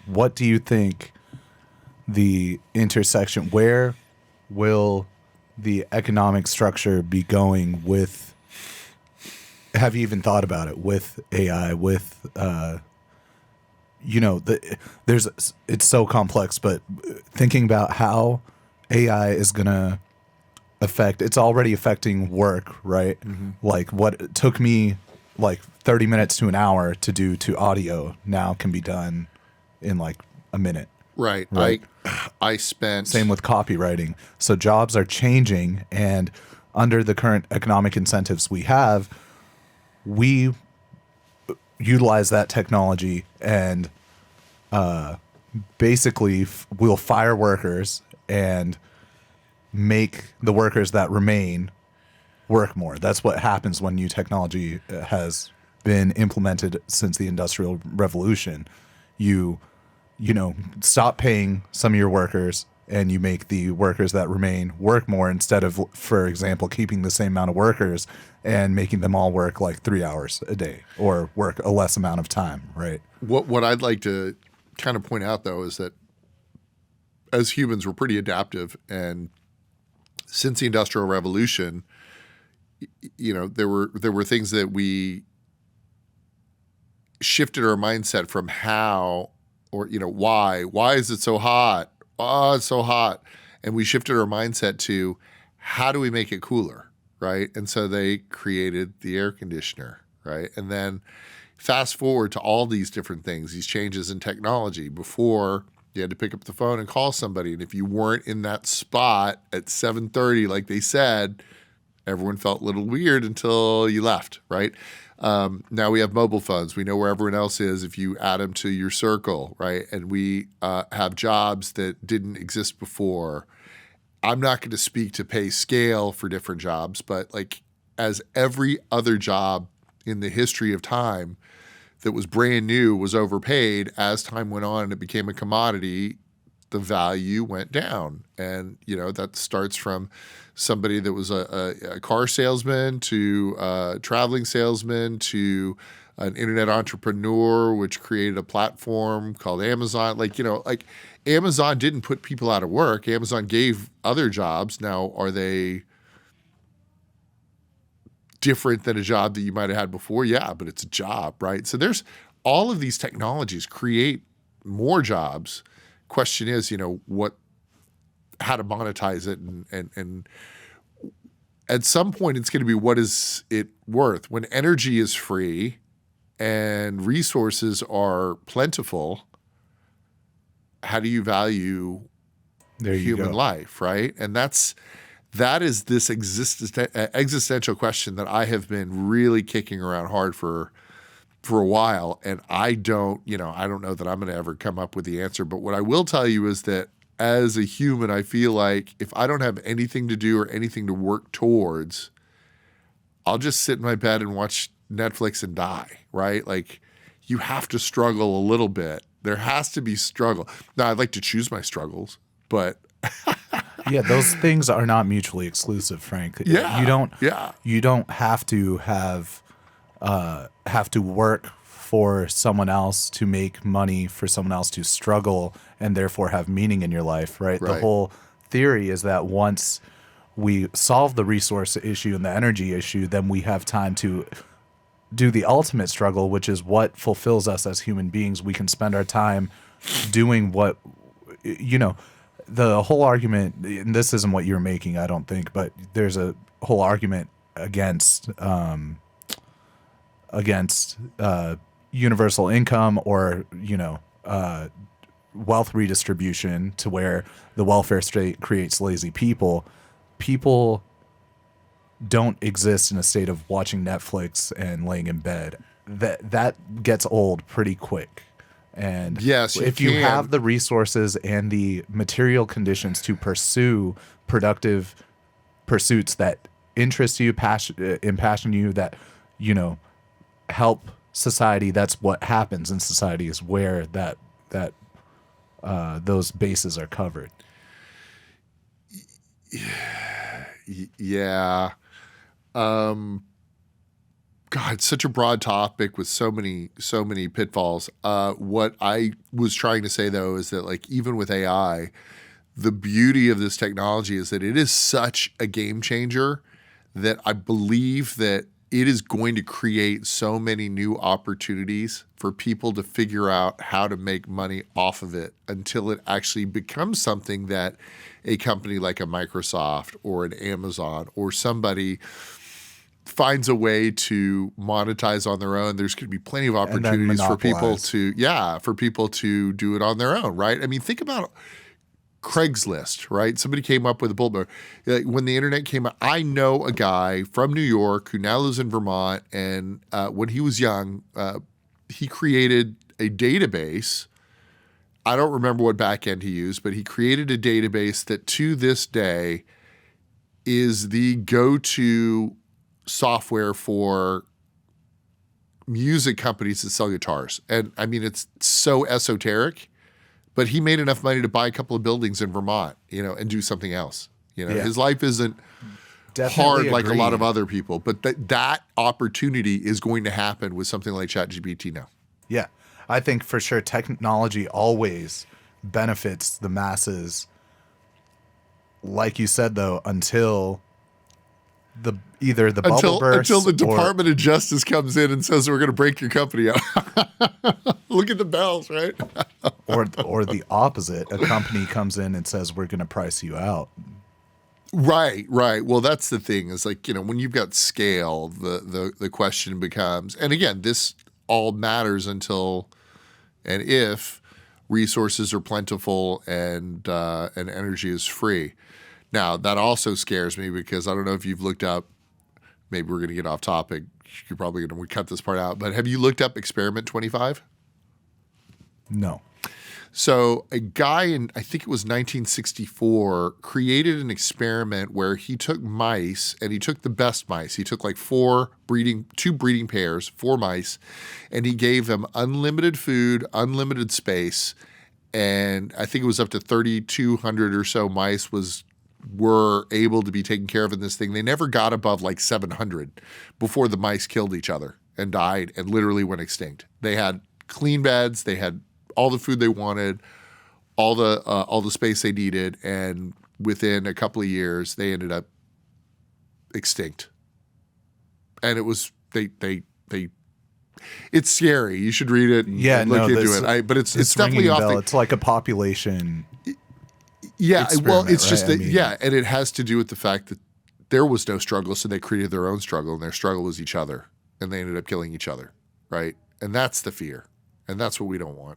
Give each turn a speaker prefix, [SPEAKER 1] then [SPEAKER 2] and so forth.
[SPEAKER 1] what do you think the intersection, where will the economic structure be going with, have you even thought about it with AI, with, it's so complex, but thinking about how AI is going to affect, it's already affecting work, right? Mm-hmm. Like what took me like 30 minutes to an hour to do to audio now can be done in like a minute.
[SPEAKER 2] Right. I spent...
[SPEAKER 1] Same with copywriting. So jobs are changing, and under the current economic incentives we have, we utilize that technology and basically we'll fire workers and make the workers that remain work more. That's what happens when new technology has been implemented since the Industrial Revolution. You stop paying some of your workers and you make the workers that remain work more, instead of, for example, keeping the same amount of workers and making them all work like 3 hours a day or work a less amount of time, right?
[SPEAKER 2] What I'd like to kind of point out, though, is that as humans, we're pretty adaptive. And since the Industrial Revolution, there were things that we shifted our mindset from how, or, why is it so hot? Oh, it's so hot. And we shifted our mindset to how do we make it cooler, right? And so they created the air conditioner, right? And then fast forward to all these different things, these changes in technology. Before, you had to pick up the phone and call somebody. And if you weren't in that spot at 7:30, like they said, everyone felt a little weird until you left, right? Now we have mobile phones. We know where everyone else is if you add them to your circle, right? And we have jobs that didn't exist before. I'm not going to speak to pay scale for different jobs, but like as every other job in the history of time that was brand new was overpaid, as time went on and it became a commodity, the value went down. And, that starts from somebody that was a car salesman to a traveling salesman to an internet entrepreneur, which created a platform called Amazon. Like Amazon didn't put people out of work. Amazon gave other jobs. Now, are they different than a job that you might have had before? Yeah, but it's a job, right? So there's all of these technologies create more jobs. Question is, how to monetize it, and at some point it's going to be, what is it worth? When energy is free and resources are plentiful, how do you value human life, right? And that is this existential question that I have been really kicking around hard for a while, and I don't know that I'm going to ever come up with the answer. But what I will tell you is that as a human, I feel like if I don't have anything to do or anything to work towards, I'll just sit in my bed and watch Netflix and die, right? Like, you have to struggle a little bit. There has to be struggle. Now, I'd like to choose my struggles, but
[SPEAKER 1] yeah, those things are not mutually exclusive, Frank.
[SPEAKER 2] Yeah,
[SPEAKER 1] you don't have to have to work for someone else to make money, for someone else to struggle and therefore have meaning in your life, right? The whole theory is that once we solve the resource issue and the energy issue, then we have time to do the ultimate struggle, which is what fulfills us as human beings. We can spend our time doing what, the whole argument, and this isn't what you're making, I don't think, but there's a whole argument against universal income or wealth redistribution, to where the welfare state creates lazy people. People don't exist in a state of watching Netflix and laying in bed. That gets old pretty quick. And
[SPEAKER 2] yes,
[SPEAKER 1] if you have the resources and the material conditions to pursue productive pursuits that interest you, impassion you, that help society, that's what happens in society, is where that those bases are covered.
[SPEAKER 2] Yeah. God, it's such a broad topic with so many pitfalls. What I was trying to say though is that like even with AI, the beauty of this technology is that it is such a game changer that I believe that it is going to create so many new opportunities for people to figure out how to make money off of it until it actually becomes something that a company like a Microsoft or an Amazon or somebody finds a way to monetize on their own. There's going to be plenty of opportunities for people to do it on their own, right? I mean, think about Craigslist, right? Somebody came up with a bullet. When the internet came out, I know a guy from New York who now lives in Vermont, and when he was young, he created a database. I don't remember what backend he used, but he created a database that to this day is the go-to software for music companies that sell guitars. And I mean, it's so esoteric, but he made enough money to buy a couple of buildings in Vermont, and do something else. His life isn't hard like a lot of other people, but that opportunity is going to happen with something like ChatGPT now.
[SPEAKER 1] Yeah. I think for sure technology always benefits the masses. Like you said, though, until either the bubble bursts
[SPEAKER 2] until the Department of Justice comes in and says we're going to break your company up. Look at the bells, right?
[SPEAKER 1] or the opposite. A company comes in and says we're going to price you out.
[SPEAKER 2] Right. Well, that's the thing is like, when you've got scale, the question becomes, and again, this all matters until and if resources are plentiful and energy is free. Now, that also scares me because I don't know if you've looked up, maybe we're going to get off topic. You're probably going to cut this part out, but have you looked up Experiment 25?
[SPEAKER 1] No.
[SPEAKER 2] So a guy in, I think it was 1964, created an experiment where he took mice and he took the best mice. He took like two breeding pairs, 4 mice, and he gave them unlimited food, unlimited space. And I think it was up to 3,200 or so mice were able to be taken care of in this thing. They never got above like 700 before the mice killed each other and died and literally went extinct. They had clean beds. They had all the food they wanted, all the space they needed, and within a couple of years, they ended up extinct. And it was it's scary. You should read it and look into it. But it's definitely off.
[SPEAKER 1] It's like a population.
[SPEAKER 2] Yeah, well, it's
[SPEAKER 1] right?
[SPEAKER 2] just that, and it has to do with the fact that there was no struggle, so they created their own struggle, and their struggle was each other, and they ended up killing each other, right? And that's the fear, and that's what we don't want.